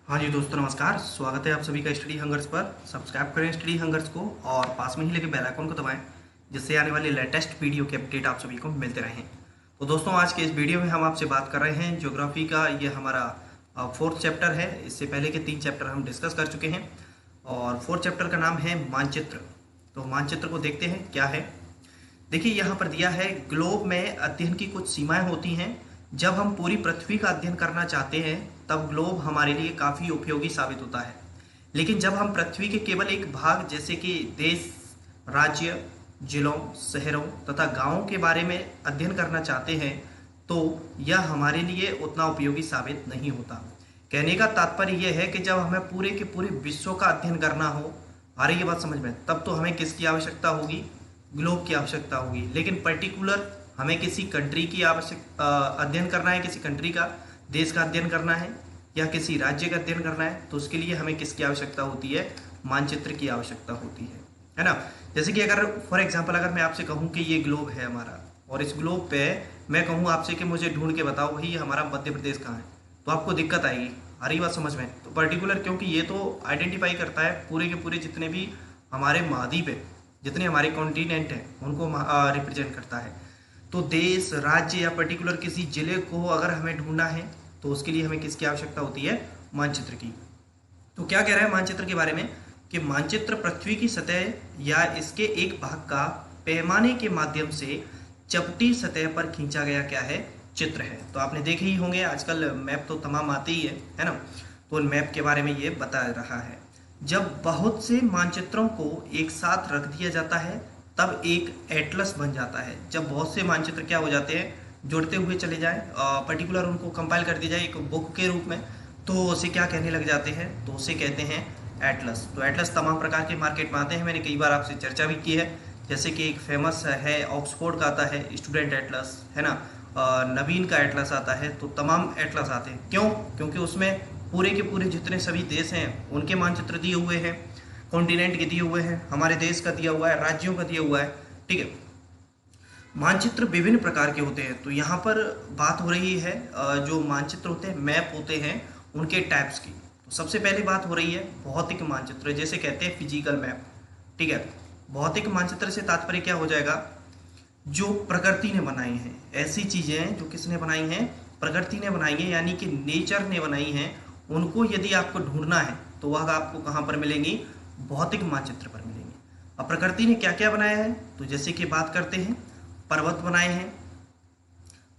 हाँ जी दोस्तों, नमस्कार। स्वागत है आप सभी का स्टडी हंगर्स पर। सब्सक्राइब करें स्टडी हंगर्स को और पास में ही लगे बेल आइकन को दबाएं, जिससे आने वाले लेटेस्ट वीडियो के अपडेट आप सभी को मिलते रहें। तो दोस्तों, आज के इस वीडियो में हम आपसे बात कर रहे हैं ज्योग्राफी का। ये हमारा फोर्थ चैप्टर है। इससे पहले के 3 चैप्टर हम डिस्कस कर चुके हैं और फोर्थ चैप्टर का नाम है मानचित्र। तो मानचित्र को देखते हैं क्या है। देखिए, यहाँ पर दिया है, ग्लोब में अध्ययन की कुछ सीमाएं होती हैं। जब हम पूरी पृथ्वी का अध्ययन करना चाहते हैं तब ग्लोब हमारे लिए काफ़ी उपयोगी साबित होता है। लेकिन जब हम पृथ्वी के केवल एक भाग जैसे कि देश, राज्य, जिलों, शहरों तथा गांवों के बारे में अध्ययन करना चाहते हैं तो यह हमारे लिए उतना उपयोगी साबित नहीं होता। कहने का तात्पर्य यह है कि जब हमें पूरे के पूरे विश्व का अध्ययन करना हो, आ रही है बात समझ में, तब तो हमें किसकी आवश्यकता होगी? ग्लोब की आवश्यकता होगी। लेकिन पर्टिकुलर हमें किसी कंट्री की अध्ययन करना है, किसी कंट्री का, देश का अध्ययन करना है या किसी राज्य का अध्ययन करना है, तो उसके लिए हमें किसकी आवश्यकता होती है? मानचित्र की आवश्यकता होती है ना। जैसे कि अगर फॉर एग्जांपल अगर मैं आपसे कहूँ कि ये ग्लोब है हमारा और इस ग्लोब पे मैं कहूँ आपसे कि मुझे ढूंढ के बताओ भाई हमारा मध्य प्रदेश कहाँ है, तो आपको दिक्कत आएगी। आ रही बात समझ में? तो पर्टिकुलर, क्योंकि ये तो आइडेंटिफाई करता है पूरे के पूरे जितने भी हमारे महाद्वीप है, जितने हमारे कॉन्टिनेंट हैं, उनको रिप्रेजेंट करता है। तो देश, राज्य या पर्टिकुलर किसी जिले को अगर हमें ढूंढना है तो उसके लिए हमें किसकी आवश्यकता होती है? मानचित्र की। तो क्या कह रहा है मानचित्र के बारे में कि मानचित्र पृथ्वी की सतह या इसके एक भाग का पैमाने के माध्यम से चपटी सतह पर खींचा गया क्या है? चित्र है। तो आपने देखे ही होंगे, आजकल मैप तो तमाम आते ही है ना। तो उन मैप के बारे में ये बता रहा है। जब बहुत से मानचित्रों को एक साथ रख दिया जाता है तब एक एटलस बन जाता है। जब बहुत से मानचित्र क्या हो जाते हैं, जुड़ते हुए चले जाएं, पर्टिकुलर उनको कंपाइल कर दिया जाए एक बुक के रूप में, तो उसे क्या कहने लग जाते हैं? तो उसे कहते हैं एटलस। तो एटलस तमाम प्रकार के मार्केट में आते हैं, मैंने कई बार आपसे चर्चा भी की है। जैसे कि एक फेमस है, ऑक्सफोर्ड का आता है स्टूडेंट एटलस, है ना। नवीन का एटलस आता है। तो तमाम एटलस आते हैं। क्यों? क्योंकि उसमें पूरे के पूरे जितने सभी देश हैं उनके मानचित्र दिए हुए हैं, कॉन्टिनेंट के दिए हुए हैं, हमारे देश का दिया हुआ है, राज्यों का दिया हुआ है। ठीक है। मानचित्र विभिन्न प्रकार के होते हैं। तो यहाँ पर बात हो रही है जो मानचित्र होते हैं, मैप होते हैं, उनके टाइप्स की। तो सबसे पहले बात हो रही है भौतिक मानचित्र, जैसे कहते हैं फिजिकल मैप। ठीक है। भौतिक मानचित्र से तात्पर्य क्या हो जाएगा? जो प्रकृति ने बनाई हैं, ऐसी चीजें जो किसने बनाई हैं? प्रकृति ने बनाई है, यानी कि नेचर ने बनाई हैं। उनको यदि आपको ढूंढना है तो वह आपको कहाँ पर मिलेंगी? भौतिक मानचित्र पर मिलेंगे। अब प्रकृति ने क्या क्या बनाया है, तो जैसे कि बात करते हैं, पर्वत बनाए हैं,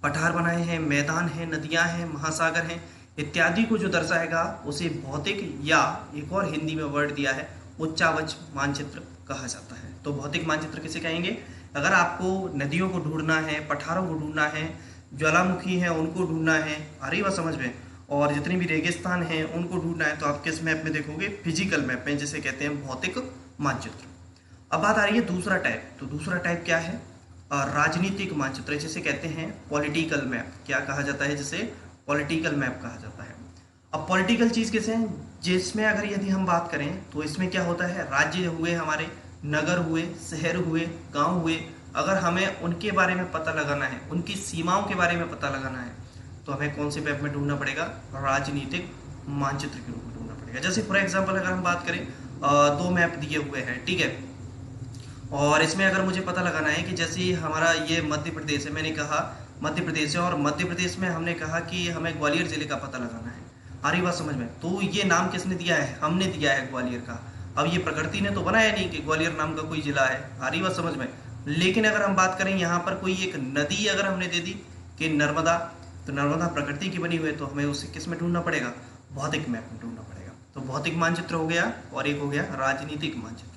पठार बनाए हैं, मैदान हैं, नदियां हैं, महासागर हैं, इत्यादि को जो दर्शाएगा उसे भौतिक, या एक और हिंदी में वर्ड दिया है, उच्चावच मानचित्र कहा जाता है। तो भौतिक मानचित्र किसे कहेंगे? अगर आपको नदियों को ढूंढना है, पठारों को ढूंढना है, ज्वालामुखी है उनको ढूंढना है, आ रही बात समझ में, और जितने भी रेगिस्तान हैं उनको ढूंढना है, तो आप किस मैप में देखोगे? फिजिकल मैप में, जिसे कहते हैं भौतिक मानचित्र। अब बात आ रही है दूसरा टाइप। तो दूसरा टाइप क्या है? राजनीतिक मानचित्र, जिसे कहते हैं पॉलिटिकल मैप। क्या कहा जाता है? जिसे पॉलिटिकल मैप कहा जाता है। अब पॉलिटिकल चीज किसे है? जिसमें अगर यदि हम बात करें तो इसमें क्या होता है? राज्य हुए हमारे, नगर हुए, शहर हुए, गांव हुए, अगर हमें उनके बारे में पता लगाना है, उनकी सीमाओं के बारे में पता लगाना है, तो हमें कौन से मैप में ढूंढना पड़ेगा? राजनीतिक मानचित्र के रूप में ढूंढना पड़ेगा। जैसे फॉर एग्जांपल अगर हम बात करें, 2 मैप दिए हुए हैं, ठीक है, और इसमें अगर मुझे पता लगाना है कि जैसे हमारा ये मध्य प्रदेश है, मैंने कहा मध्य प्रदेश है, और मध्य प्रदेश में हमने कहा कि हमें ग्वालियर जिले का पता लगाना है। आ रही बात समझ में? तो ये नाम किसने दिया है? हमने दिया है ग्वालियर का। अब ये प्रकृति ने तो बनाया नहीं कि ग्वालियर नाम का कोई जिला है। आ रही बात समझ में? लेकिन अगर हम बात करें यहाँ पर कोई एक नदी अगर हमने दे दी कि नर्मदा, तो नर्मदा प्रकृति की बनी हुई है, तो हमें उसे किस में ढूंढना पड़ेगा? भौतिक मैप में ढूंढना पड़ेगा। तो भौतिक मानचित्र हो गया, और एक हो गया राजनीतिक मानचित्र।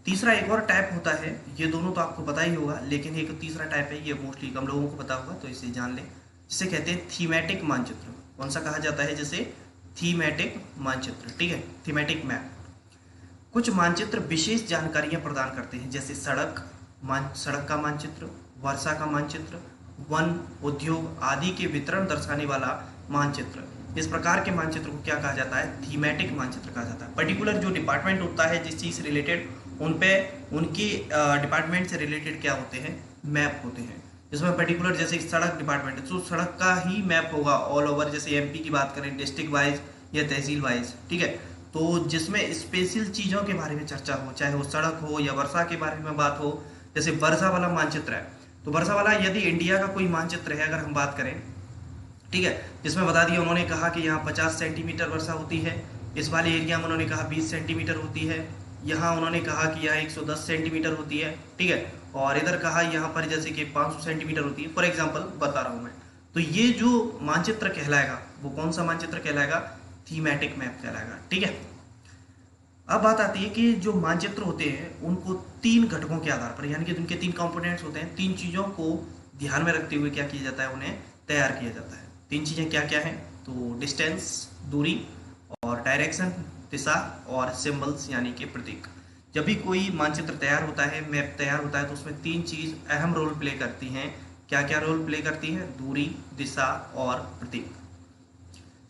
तीसरा एक और टाइप होता है, ये दोनों तो आपको पता ही होगा, लेकिन एक तीसरा टाइप है, ये मोस्टली कम लोगों को पता होगा, तो इसे जान लें, जिसे कहते हैं थीमेटिक मानचित्र। कौन सा कहा जाता है? जैसे थीमेटिक मानचित्र। ठीक है, थीमेटिक मैप। कुछ मानचित्र विशेष जानकारियां प्रदान करते हैं, जैसे सड़क का मानचित्र, वर्षा का मानचित्र, वन, उद्योग आदि के वितरण दर्शाने वाला मानचित्र। इस प्रकार के मानचित्र को क्या कहा जाता है? थीमेटिक मानचित्र कहा जाता है। पर्टिकुलर जो डिपार्टमेंट होता है जिस चीज से रिलेटेड, उन पे उनकी डिपार्टमेंट से रिलेटेड क्या होते हैं? मैप होते हैं। जिसमें पर्टिकुलर जैसे सड़क डिपार्टमेंट है तो सड़क का ही मैप होगा ऑल ओवर। जैसे एमपी की बात करें डिस्ट्रिक्ट वाइज या तहसील वाइज, ठीक है। तो जिसमें स्पेशल चीज़ों के बारे में चर्चा हो, चाहे वो सड़क हो या वर्षा के बारे में बात हो। जैसे वर्षा वाला मानचित्र है, तो वर्षा वाला यदि इंडिया का कोई मानचित्र है अगर हम बात करें, ठीक है, जिसमें बता दिया उन्होंने कहा कि यहाँ 50 सेंटीमीटर वर्षा होती है, इस वाले एरिया में उन्होंने कहा 20 सेंटीमीटर होती है, यहाँ उन्होंने कहा कि यहाँ 110 सेंटीमीटर होती है, ठीक है, और इधर कहा यहाँ पर जैसे कि 500 सेंटीमीटर होती है, फॉर एग्जाम्पल बता रहा हूँ मैं। तो ये जो मानचित्र कहलाएगा वो कौन सा मानचित्र कहलाएगा? थीमेटिक मैप कहलाएगा, ठीक है। अब बात आती है कि जो मानचित्र होते हैं उनको 3 घटकों के आधार पर, यानी कि उनके 3 कंपोनेंट्स होते हैं, 3 चीज़ों को ध्यान में रखते हुए क्या किया जाता है, उन्हें तैयार किया जाता है। 3 चीज़ें क्या क्या हैं? तो डिस्टेंस दूरी, और डायरेक्शन दिशा, और सिंबल्स यानी कि प्रतीक। जब भी कोई मानचित्र तैयार होता है, मैप तैयार होता है, तो उसमें 3 चीज़ अहम रोल प्ले करती हैं। क्या क्या रोल प्ले करती हैं? दूरी, दिशा और प्रतीक।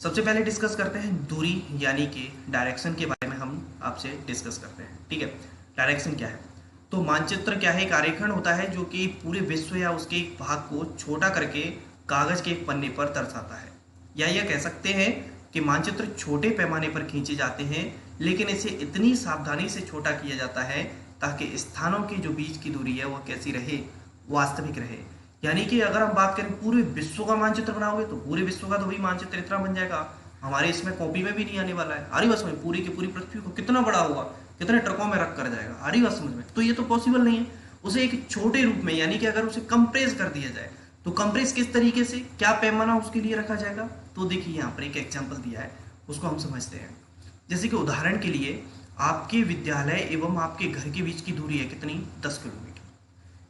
सबसे पहले डिस्कस करते हैं दूरी यानी कि डायरेक्शन के बारे में हम आपसे डिस्कस करते हैं, ठीक है। डायरेक्शन क्या है? तो मानचित्र क्या है? एक आरेखन होता है जो कि पूरे विश्व या उसके एक भाग को छोटा करके कागज के एक पन्ने पर दर्शाता है। या यह कह सकते हैं कि मानचित्र छोटे पैमाने पर खींचे जाते हैं, लेकिन इसे इतनी सावधानी से छोटा किया जाता है ताकि स्थानों के जो बीच की दूरी है वह कैसी रहे? वास्तविक रहे। यानी कि अगर हम बात करें पूरे विश्व का मानचित्र बनाओगे तो पूरे विश्व का तो वही मानचित्र इतना बन जाएगा, हमारे इसमें कॉपी में भी नहीं आने वाला है। आ रही बात समझ? पूरी की पूरी पृथ्वी को कितना बड़ा होगा, कितने ट्रकों में रख कर जाएगा। आ रही बात समझ में? तो ये तो पॉसिबल नहीं है। उसे एक छोटे रूप में, यानी कि अगर उसे कंप्रेस कर दिया जाए, तो कंप्रेस किस तरीके से, क्या पैमाना उसके लिए रखा जाएगा? तो देखिए यहाँ पर एक एग्जाम्पल दिया है, उसको हम समझते हैं। जैसे कि उदाहरण के लिए आपके विद्यालय एवं आपके घर के बीच की दूरी है कितनी? 10 किलोमीटर।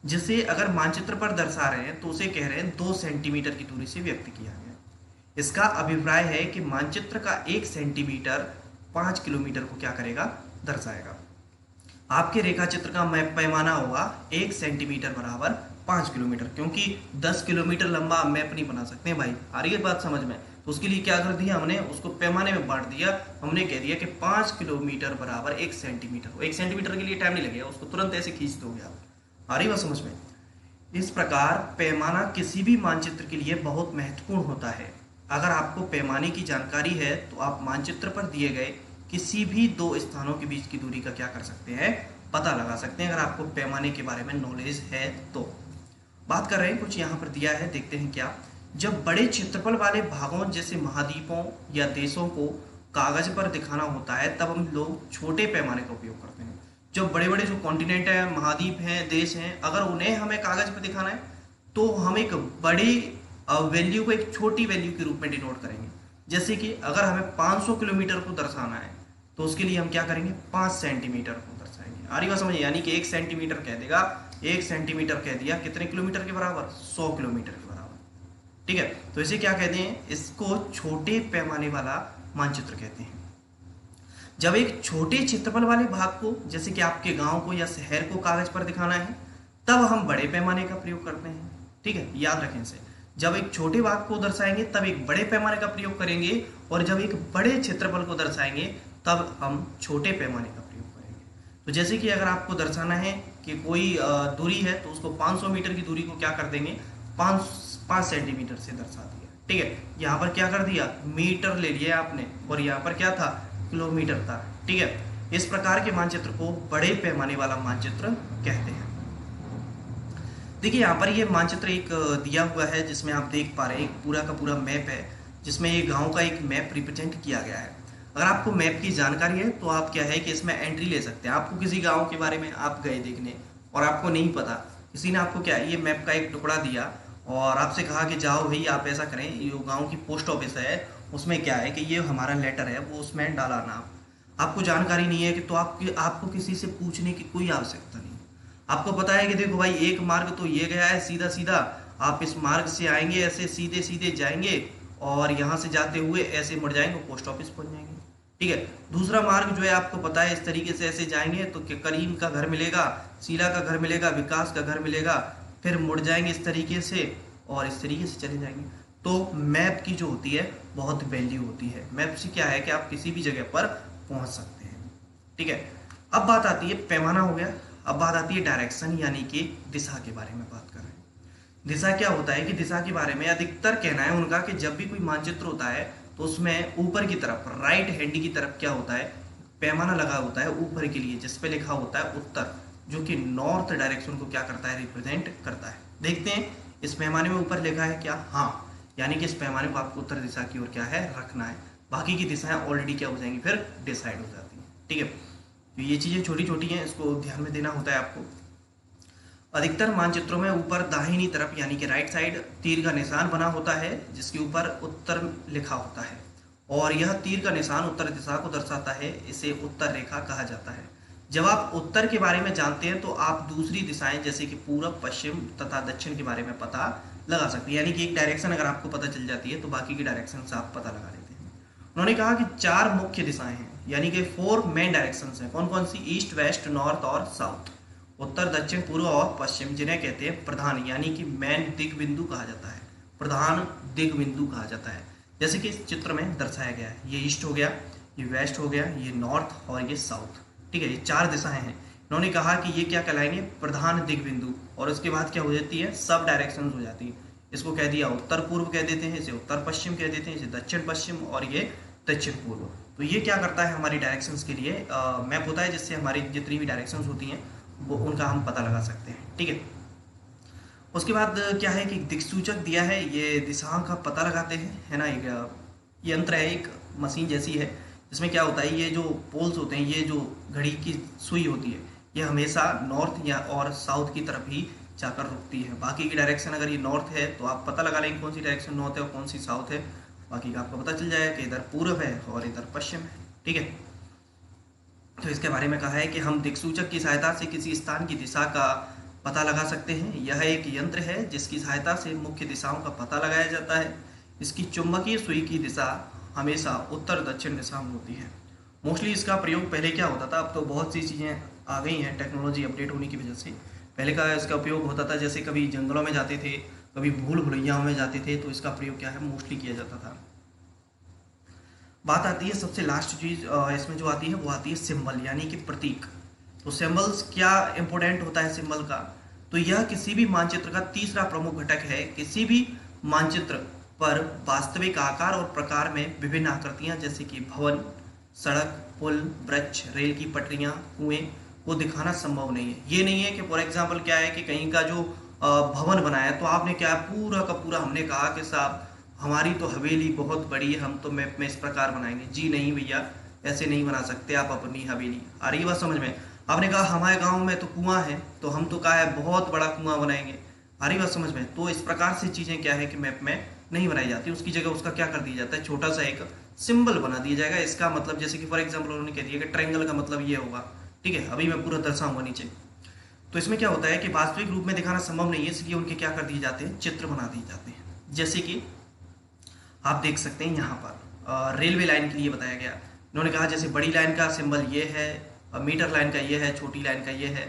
जिसे अगर मानचित्र पर दर्शा रहे हैं तो उसे कह रहे हैं 2 सेंटीमीटर की दूरी से व्यक्त किया गया। इसका अभिप्राय है कि मानचित्र का 1 सेंटीमीटर 5 किलोमीटर को क्या करेगा? दर्शाएगा। आपके रेखाचित्र का मैप पैमाना होगा 1 सेंटीमीटर बराबर 5 किलोमीटर, क्योंकि 10 किलोमीटर लंबा मैप नहीं बना सकते हैं भाई। आ रही है बात समझ में? तो उसके लिए क्या कर दिया हमने? उसको पैमाने में बांट दिया। हमने कह दिया कि 5 किलोमीटर बराबर 1 सेंटीमीटर। 1 सेंटीमीटर के लिए टाइम नहीं लगेगा, उसको तुरंत ऐसे खींच दोगे आप। आ रही बात समझ में? इस प्रकार पैमाना किसी भी मानचित्र के लिए बहुत महत्वपूर्ण होता है। अगर आपको पैमाने की जानकारी है तो आप मानचित्र पर दिए गए किसी भी 2 स्थानों के बीच की दूरी का क्या कर सकते हैं? पता लगा सकते हैं, अगर आपको पैमाने के बारे में नॉलेज है तो। बात कर रहे हैं, कुछ यहाँ पर दिया है, देखते हैं क्या। जब बड़े क्षेत्रफल वाले भागों जैसे महाद्वीपों या देशों को कागज पर दिखाना होता है तब हम लोग छोटे पैमाने का उपयोग करते हैं। जो बड़े बड़े जो कॉन्टिनेंट है, महाद्वीप हैं, देश हैं, अगर उन्हें हमें कागज पर दिखाना है तो हम एक बड़ी वैल्यू को एक छोटी वैल्यू के रूप में डिनोट करेंगे। जैसे कि अगर हमें 500 किलोमीटर को दर्शाना है तो उसके लिए हम क्या करेंगे? 5 सेंटीमीटर को दर्शाएंगे। आ रही बात समझिए? यानी कि 1 सेंटीमीटर कह देगा, 1 सेंटीमीटर कह दिया कितने किलोमीटर के बराबर? 100 किलोमीटर के बराबर, ठीक है। तो इसे क्या कहते हैं? इसको छोटे पैमाने वाला मानचित्र कहते हैं। जब एक छोटे क्षेत्रफल वाले भाग को, जैसे कि आपके गांव को या शहर को कागज पर दिखाना है, तब हम बड़े पैमाने का प्रयोग करते हैं, ठीक है, याद रखें इसे। जब एक छोटे भाग को दर्शाएंगे तब एक बड़े पैमाने का प्रयोग करेंगे, और जब एक बड़े क्षेत्रफल को दर्शाएंगे तब हम छोटे पैमाने का प्रयोग करेंगे। तो जैसे कि अगर आपको दर्शाना है कि कोई दूरी है तो उसको 500 मीटर की दूरी को क्या कर देंगे? 5 सेंटीमीटर से दर्शा दिया, ठीक है। यहाँ पर क्या कर दिया? मीटर ले लिया आपने, और यहाँ पर क्या था? किलोमीटर था, ठीक है। इस प्रकार के मानचित्र को बड़े पैमाने वाला मानचित्र कहते हैं। देखिए यहाँ पर ये मानचित्र एक दिया हुआ है जिसमें आप देख पा रहे हैं एक पूरा का पूरा मैप है, जिसमें ये गांव का एक मैप रिप्रेजेंट किया गया है। अगर आपको मैप की जानकारी है तो आप क्या है कि इसमें एंट्री ले सकते हैं। आपको किसी गांव के बारे में आप गए देखने और आपको नहीं पता, किसी ने आपको क्या ये मैप का एक टुकड़ा दिया और आपसे कहा कि जाओ भाई आप ऐसा करें, ये गाँव की पोस्ट ऑफिस है, उसमें क्या है कि ये हमारा लेटर है, वो उसमें डाला ना। आपको जानकारी नहीं है कि तो आपको किसी से पूछने की कोई आवश्यकता नहीं। आपको पता है कि देखो भाई एक मार्ग तो ये गया है सीधा सीधा, आप इस मार्ग से आएंगे, ऐसे सीधे सीधे जाएंगे और यहाँ से जाते हुए ऐसे मुड़ जाएंगे, पोस्ट ऑफिस पहुंच जाएंगे, ठीक है। दूसरा मार्ग जो है आपको पता है इस तरीके से ऐसे जाएंगे तो करीम का घर मिलेगा, शीला का घर मिलेगा, विकास का घर मिलेगा, फिर मुड़ जाएंगे इस तरीके से और इस तरीके से चले जाएंगे। तो मैप की जो होती है बहुत वैल्यू होती है। मैप से क्या है कि आप किसी भी जगह पर पहुंच सकते हैं, ठीक है। अब बात आती है, पैमाना हो गया, अब बात आती है डायरेक्शन यानी कि दिशा के बारे में बात कर रहे हैं। दिशा क्या होता है कि दिशा के बारे में अधिकतर कहना है उनका कि जब भी कोई मानचित्र होता है तो तो उसमें ऊपर की तरफ राइट हैंड की तरफ क्या होता है, पैमाना लगा होता है ऊपर के लिए, जिस पे लिखा होता है उत्तर, जो कि नॉर्थ डायरेक्शन को क्या करता है, रिप्रेजेंट करता है। देखते हैं इस पैमाने में ऊपर लिखा है क्या, हाँ, यानी कि इस पैमाने को आपको उत्तर दिशा की ओर क्या है, रखना है। बाकी की दिशाएं ऑलरेडी क्या हो जाएंगी, फिर डिसाइड हो जाती हैं। ठीक है, तो ये चीज़ें छोटी छोटी हैं, इसको ध्यान में देना होता है आपको। अधिकतर मानचित्रों में ऊपर दाहिनी तरफ यानी कि राइट साइड तीर का निशान बना होता है, जिसके ऊपर उत्तर लिखा होता है, और यह तीर का निशान उत्तर दिशा को दर्शाता है। इसे उत्तर रेखा कहा जाता है। जब आप उत्तर के बारे में जानते हैं तो आप दूसरी दिशाएं जैसे कि पूरब, पश्चिम तथा दक्षिण के बारे में पता लगा सकते हैं। यानी कि एक डायरेक्शन अगर आपको पता चल जाती है तो बाकी की डायरेक्शन से आप पता लगा लेते हैं। उन्होंने कहा कि 4 मुख्य दिशाएं हैं, यानी कि 4 मेन डायरेक्शंस हैं। कौन कौन सी, ईस्ट, वेस्ट, नॉर्थ और साउथ, उत्तर, दक्षिण, पूर्व और पश्चिम, जिन्हें कहते हैं प्रधान यानी कि मेन दिग बिंदु कहा जाता है। प्रधान दिग बिंदु कहा जाता है, जैसे कि इस चित्र में दर्शाया गया है। ये ईस्ट हो गया, ये वेस्ट हो गया, ये नॉर्थ और ये साउथ। ठीक है, ये 4 दिशाएं हैं। इन्होंने कहा कि ये क्या कहलाएंगे, प्रधान दिग बिंदु, और उसके बाद क्या हो जाती है, सब डायरेक्शन हो जाती है। इसको कह दिया उत्तर पूर्व कह देते हैं, इसे उत्तर पश्चिम कह देते हैं, इसे दक्षिण पश्चिम, और ये दक्षिण पूर्व। तो ये क्या करता है, हमारी डायरेक्शंस के लिए मैप होता है, जिससे हमारी जितनी भी डायरेक्शंस होती हैं वो उनका हम पता लगा सकते हैं। ठीक है, उसके बाद क्या है कि दिक्सूचक दिया है, ये दिशाओं का पता लगाते हैं, है ना। एक यंत्र है, एक मशीन जैसी है, इसमें क्या होता है, ये जो पोल्स होते हैं, ये जो घड़ी की सुई होती है, ये हमेशा नॉर्थ या और साउथ की तरफ ही जाकर रुकती है। बाकी की डायरेक्शन अगर ये नॉर्थ है तो आप पता लगा लेंगे कौन सी डायरेक्शन नॉर्थ है और कौन सी साउथ है। बाकी का आपको पता चल जाएगा कि इधर पूर्व है और इधर पश्चिम है। ठीक है, तो इसके बारे में कहा है कि हम दिक्सूचक की सहायता से किसी स्थान की दिशा का पता लगा सकते हैं। यह एक यंत्र है जिसकी सहायता से मुख्य दिशाओं का पता लगाया जाता है। इसकी चुंबकीय सुई की दिशा हमेशा उत्तर दक्षिण दिशा में होती है। मोस्टली इसका प्रयोग पहले क्या होता था, अब तो बहुत सी चीज़ें आ गई हैं टेक्नोलॉजी अपडेट होने की वजह से। पहले का इसका उपयोग होता था, जैसे कभी जंगलों में जाते थे, कभी भूल भुलैयाओं में जाते थे, तो इसका प्रयोग क्या है, मोस्टली किया जाता था। बात आती है सबसे लास्ट चीज इसमें जो आती है वो आती है सिंबल यानी कि प्रतीक। तो सिंबल्स क्या इंपॉर्टेंट होता है सिंबल का, तो यह किसी भी मानचित्र का तीसरा प्रमुख घटक है। किसी भी मानचित्र पर वास्तविक आकार और प्रकार में विभिन्न आकृतियां जैसे कि भवन, सड़क, पुल, वृक्ष, रेल की पटरियां, कुएं को दिखाना संभव नहीं है। ये नहीं है कि फॉर एग्जाम्पल क्या है कि कहीं का जो भवन बनाया तो आपने क्या पूरा का पूरा हमने कहा कि साहब हमारी तो हवेली बहुत बड़ी है, हम तो मैप में इस प्रकार बनाएंगे। जी नहीं भैया, ऐसे नहीं बना सकते आप अपनी हवेली। आ रही बात समझ में। आपने कहा हमारे गांव में तो कुआं है, तो हम तो कहा है बहुत बड़ा कुआं बनाएंगे। आ रही बात समझ में। तो इस प्रकार से चीजें क्या है कि मैप में नहीं बनाई जाती, उसकी जगह उसका क्या कर दिया जाता है, छोटा सा एक सिंबल बना दिया जाएगा। इसका मतलब जैसे कि फॉर एग्जाम्पल उन्होंने कह दिया कि ट्रायंगल का मतलब ये होगा। ठीक है, अभी मैं पूरा दर्शाऊंगा नीचे। तो इसमें क्या होता है कि वास्तविक रूप में दिखाना संभव नहीं है, इसलिए उनके क्या कर दिए जाते हैं, चित्र बना दिए जाते हैं। जैसे कि आप देख सकते हैं यहाँ पर रेलवे लाइन के लिए बताया गया। इन्होंने कहा जैसे बड़ी लाइन का सिंबल ये है, मीटर लाइन का ये है, छोटी लाइन का ये है।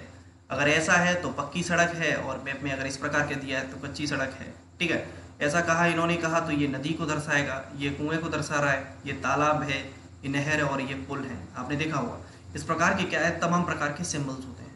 अगर ऐसा है तो पक्की सड़क है, और मैप में अगर इस प्रकार के दिया है तो कच्ची सड़क है। ठीक है, ऐसा कहा इन्होंने कहा तो ये नदी को दर्शाएगा, ये कुएं को दर्शा रहा है, ये तालाब है, ये नहर है और ये पुल है। आपने देखा होगा इस प्रकार के क्या है, तमाम प्रकार के सिंबल्स होते हैं।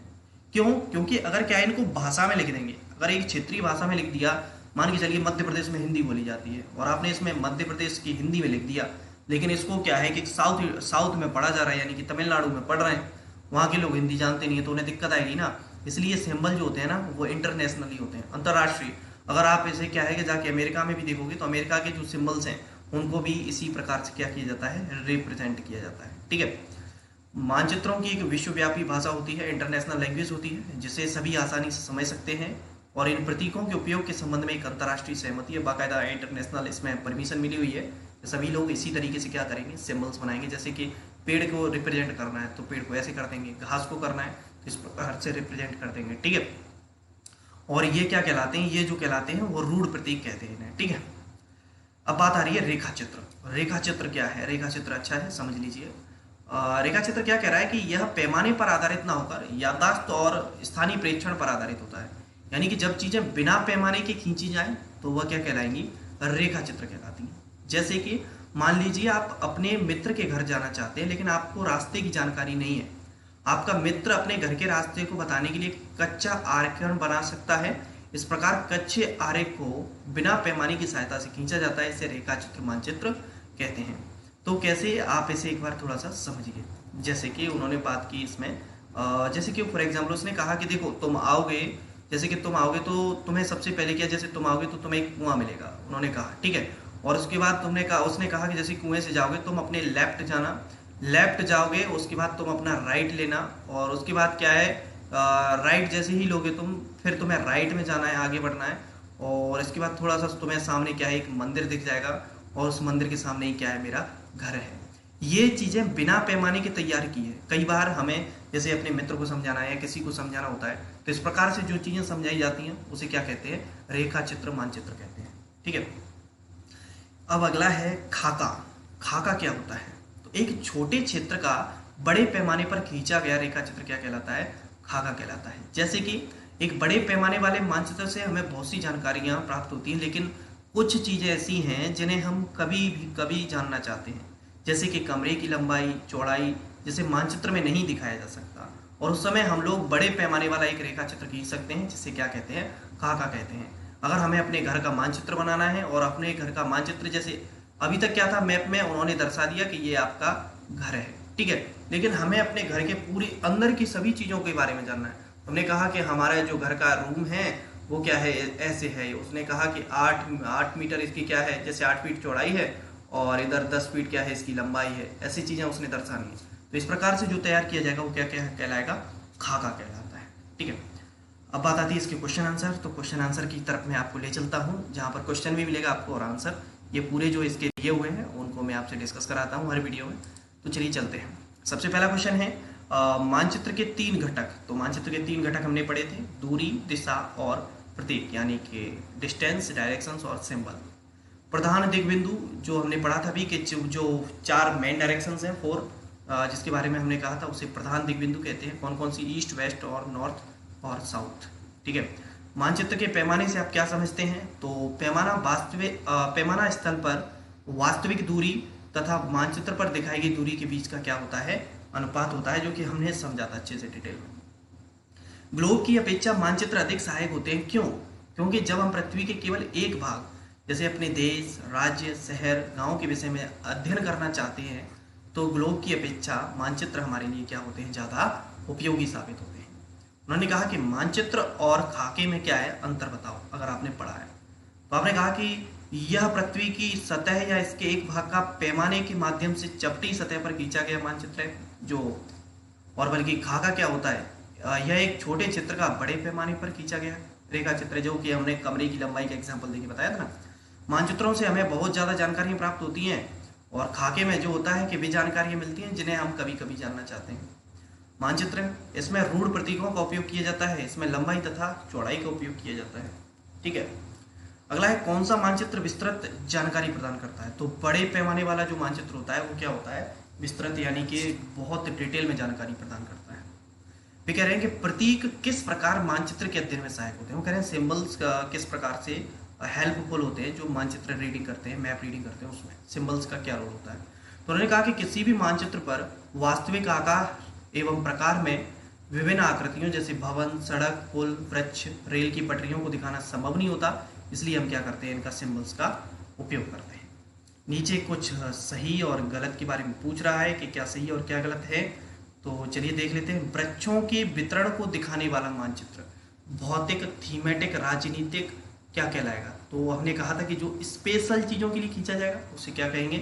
क्यों? क्योंकि अगर क्या है इनको भाषा में लिख देंगे, अगर एक क्षेत्रीय भाषा में लिख दिया, मान के चलिए मध्य प्रदेश में हिंदी बोली जाती है और आपने इसमें मध्य प्रदेश की हिंदी में लिख दिया, लेकिन इसको क्या है कि साउथ में पढ़ा जा रहा है, यानी कि तमिलनाडु में पढ़ रहे हैं, वहाँ के लोग हिंदी जानते नहीं है तो उन्हें दिक्कत आएगी ना। इसलिए सिंबल जो होते हैं ना वो इंटरनेशनली होते हैं, अंतर्राष्ट्रीय। अगर आप इसे क्या है कि जाके अमेरिका में भी देखोगे तो अमेरिका के जो सिंबल्स हैं उनको भी इसी प्रकार से क्या किया जाता है, रिप्रेजेंट किया जाता है। ठीक है, मानचित्रों की एक विश्वव्यापी भाषा होती है, इंटरनेशनल लैंग्वेज होती है, जिसे सभी आसानी से समझ सकते हैं, और इन प्रतीकों के उपयोग के संबंध में एक अंतर्राष्ट्रीय सहमति है, बाकायदा इंटरनेशनल इसमें परमिशन मिली हुई है। सभी लोग इसी तरीके से क्या करेंगे, सिंबल्स बनाएंगे। जैसे कि पेड़ को रिप्रेजेंट करना है तो पेड़ को ऐसे कर देंगे, घास को करना है तो इस प्रकार से रिप्रेजेंट कर देंगे। ठीक है, और ये क्या कहलाते हैं, ये जो कहलाते हैं वो रूढ़ प्रतीक कहते हैं इन्हें। ठीक है, अब बात आ रही है रेखा चित्र। रेखा चित्र क्या है, रेखा चित्र अच्छा है, समझ लीजिए। रेखा चित्र क्या कह रहा है कि यह पैमाने पर आधारित ना होकर याददाश्त और स्थानीय प्रेक्षण पर आधारित होता है। यानी कि जब चीजें बिना पैमाने के खींची जाएं तो वह क्या कहलाएंगी, रेखा चित्र कहलाती हैं। जैसे कि मान लीजिए आप अपने मित्र के घर जाना चाहते हैं लेकिन आपको रास्ते की जानकारी नहीं है, आपका मित्र अपने घर के रास्ते को बताने के लिए कच्चा आरेखन बना सकता है। इस प्रकार कच्चे आरेख को बिना पैमाने की सहायता से खींचा जाता है, इसे रेखा चित्र मानचित्र कहते हैं। तो कैसे, आप इसे एक बार थोड़ा सा समझिए। जैसे कि उन्होंने बात की इसमें, जैसे कि फॉर एग्जाम्पल उसने कहा कि देखो तुम आओगे, जैसे कि तुम आओगे तो तुम्हें सबसे पहले क्या, जैसे तुम आओगे तो तुम्हें एक कुआं मिलेगा, उन्होंने कहा, ठीक है। और उसके बाद उसने कहा कि जैसे कुएं से जाओगे तुम अपने लेफ्ट जाना, लेफ्ट जाओगे, उसके बाद तुम अपना राइट लेना, और उसके बाद क्या है, राइट जैसे ही लोगे तुम, फिर तुम्हें राइट में जाना है, आगे बढ़ना है, और इसके बाद थोड़ा सा तुम्हें सामने क्या है, एक मंदिर दिख जाएगा, और उस मंदिर के सामने ही क्या है, मेरा घर है। ये चीज़ें बिना पैमाने के तैयार की है। कई बार हमें जैसे अपने मित्र को समझाना है या किसी को समझाना होता है, तो इस प्रकार से जो चीज़ें समझाई जाती हैं उसे क्या कहते हैं, रेखा चित्र, मानचित्र कहते हैं, ठीक है। अब अगला है खाका। खाका क्या होता है, तो एक छोटे क्षेत्र का बड़े पैमाने पर खींचा गया रेखा चित्र क्या कहलाता है, खाका कहलाता है। जैसे कि एक बड़े पैमाने वाले मानचित्र से हमें बहुत सी जानकारियां प्राप्त होती हैं, लेकिन कुछ चीज़ें ऐसी हैं जिन्हें हम कभी जानना चाहते हैं, जैसे कि कमरे की लंबाई चौड़ाई, जिसे मानचित्र में नहीं दिखाया जा सकता, और उस समय हम लोग बड़े पैमाने वाला एक रेखा चित्र खींच सकते हैं, जिसे क्या कहते हैं, खाका कहते हैं। अगर हमें अपने घर का मानचित्र बनाना है, और अपने घर का मानचित्र जैसे अभी तक क्या था, मैप में उन्होंने दर्शा दिया कि ये आपका घर है, ठीक है, लेकिन हमें अपने घर के पूरी अंदर की सभी चीज़ों के बारे में जानना है। हमने कहा कि हमारा जो घर का रूम है वो क्या है, ऐसे है। उसने कहा कि 8 मीटर इसकी क्या है, जैसे 8 फीट चौड़ाई है, और इधर 10 फीट क्या है इसकी लंबाई है, ऐसी चीज़ें उसने दर्शानी है। तो इस प्रकार से जो तैयार किया जाएगा वो क्या क्या कहलाएगा, खाका कहलाता है, ठीक है। अब बात आती है इसके क्वेश्चन आंसर। तो क्वेश्चन आंसर की तरफ मैं आपको ले चलता हूँ, जहाँ पर क्वेश्चन भी मिलेगा आपको और आंसर, ये पूरे जो इसके दिए हुए हैं उनको मैं आपसे डिस्कस कराता हूँ हर वीडियो में। तो चलिए चलते हैं। सबसे पहला क्वेश्चन है मानचित्र के 3 घटक। तो मानचित्र के 3 घटक हमने पढ़े थे, दूरी, दिशा और प्रतीक, यानी कि डिस्टेंस, डायरेक्शंस और सिंबल। प्रधान दिग्बिंदु जो हमने पढ़ा था अभी कि जो 4 मेन डायरेक्शंस हैं, 4, जिसके बारे में हमने कहा था, उसे प्रधान दिग्बिंदु कहते हैं। कौन कौन सी, ईस्ट, वेस्ट और नॉर्थ और साउथ, ठीक है। मानचित्र के पैमाने से आप क्या समझते हैं, तो पैमाना वास्तविक पैमाना स्थल पर वास्तविक दूरी तथा मानचित्र पर दिखाई गई दूरी के बीच का क्या होता है, अनुपात होता है, जो कि हमने समझा था अच्छे से डिटेल में। ग्लोब की अपेक्षा मानचित्र अधिक सहायक होते हैं, क्यों? क्योंकि जब हम पृथ्वी के केवल एक भाग, जैसे अपने देश, राज्य, शहर, गांव के विषय में अध्ययन करना चाहते हैं, तो ग्लोब की अपेक्षा मानचित्र हमारे लिए क्या होते हैं, ज़्यादा उपयोगी साबित होते हैं। उन्होंने कहा कि मानचित्र और खाके में क्या है, अंतर बताओ, अगर आपने पढ़ा है तो। आपने कहा कि यह पृथ्वी की सतह या इसके एक भाग का पैमाने के माध्यम से चपटी सतह पर खींचा गया मानचित्र है, जो, और बल्कि खाका क्या होता है, यह एक छोटे चित्र का बड़े पैमाने पर खींचा गया रेखा चित्र, जो कि हमने कमरे की लंबाई का एग्जाम्पल देके बताया था ना। मानचित्रों से हमें बहुत ज़्यादा जानकारियाँ प्राप्त होती हैं, और खाके में जो होता है कि वे जानकारियाँ मिलती हैं जिन्हें हम कभी कभी जानना चाहते हैं। मानचित्र, इसमें रूढ़ प्रतीकों का उपयोग किया जाता है, इसमें लंबाई तथा चौड़ाई का उपयोग किया जाता है, ठीक है। अगला है, कौन सा मानचित्र विस्तृत जानकारी प्रदान करता है, तो बड़े पैमाने वाला जो मानचित्र होता है वो क्या होता है, विस्तृत, यानी कि बहुत डिटेल में जानकारी प्रदान करता है। वे कह रहे हैं कि प्रतीक किस प्रकार मानचित्र के अध्ययन में सहायक होते हैं। वो कह रहे हैं सिंबल्स किस प्रकार से हेल्पफुल होते हैं, जो मानचित्र रीडिंग करते हैं, मैप रीडिंग करते हैं, उसमें सिंबल्स का क्या रोल होता है। तो उन्होंने कहा कि किसी भी मानचित्र पर वास्तविक आकार एवं प्रकार में विभिन्न आकृतियों, जैसे भवन, सड़क, पुल, वृक्ष, रेल की पटरियों को दिखाना संभव नहीं होता, इसलिए हम क्या करते हैं, इनका सिंबल्स का उपयोग करते हैं। नीचे कुछ सही और गलत के बारे में पूछ रहा है कि क्या सही और क्या गलत है, तो चलिए देख लेते हैं। वृक्षों के वितरण को दिखाने वाला मानचित्र भौतिक, थीमेटिक, राजनीतिक क्या कहलाएगा, तो हमने कहा था कि जो स्पेशल चीज़ों के लिए खींचा जाएगा उसे क्या कहेंगे,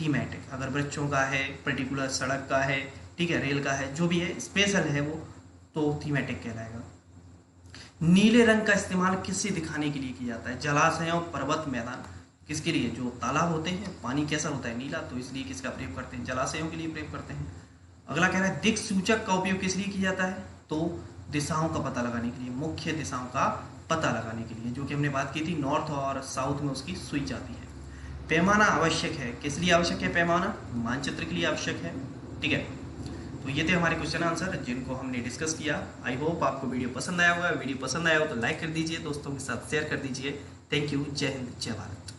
थीमेटिक। अगर वृक्षों का है, पर्टिकुलर सड़क का है, ठीक है, रेल का है, जो भी है स्पेशल है वो, तो थीमेटिक कहलाएगा। नीले रंग का इस्तेमाल किससे दिखाने के लिए किया जाता है, जलाशयों, पर्वत, मैदान, किसके लिए, जो तालाब होते हैं, पानी कैसा होता है, नीला, तो इसलिए किसका प्रयोग करते हैं, जलाशयों के लिए प्रयोग करते हैं। अगला कह रहा है दिक् सूचक का उपयोग किस लिए किया जाता है, तो दिशाओं का पता लगाने के लिए, मुख्य दिशाओं का पता लगाने के लिए, जो कि हमने बात की थी, नॉर्थ और साउथ में उसकी सुई जाती है। पैमाना आवश्यक है, किस लिए आवश्यक है पैमाना, मानचित्र के लिए आवश्यक है, ठीक है। तो ये थे हमारे क्वेश्चन आंसर जिनको हमने डिस्कस किया। आई होप आपको वीडियो पसंद आया होगा। वीडियो पसंद आया हो तो लाइक कर दीजिए, दोस्तों के साथ शेयर कर दीजिए। Thank you. जय हिंद, जय भारत।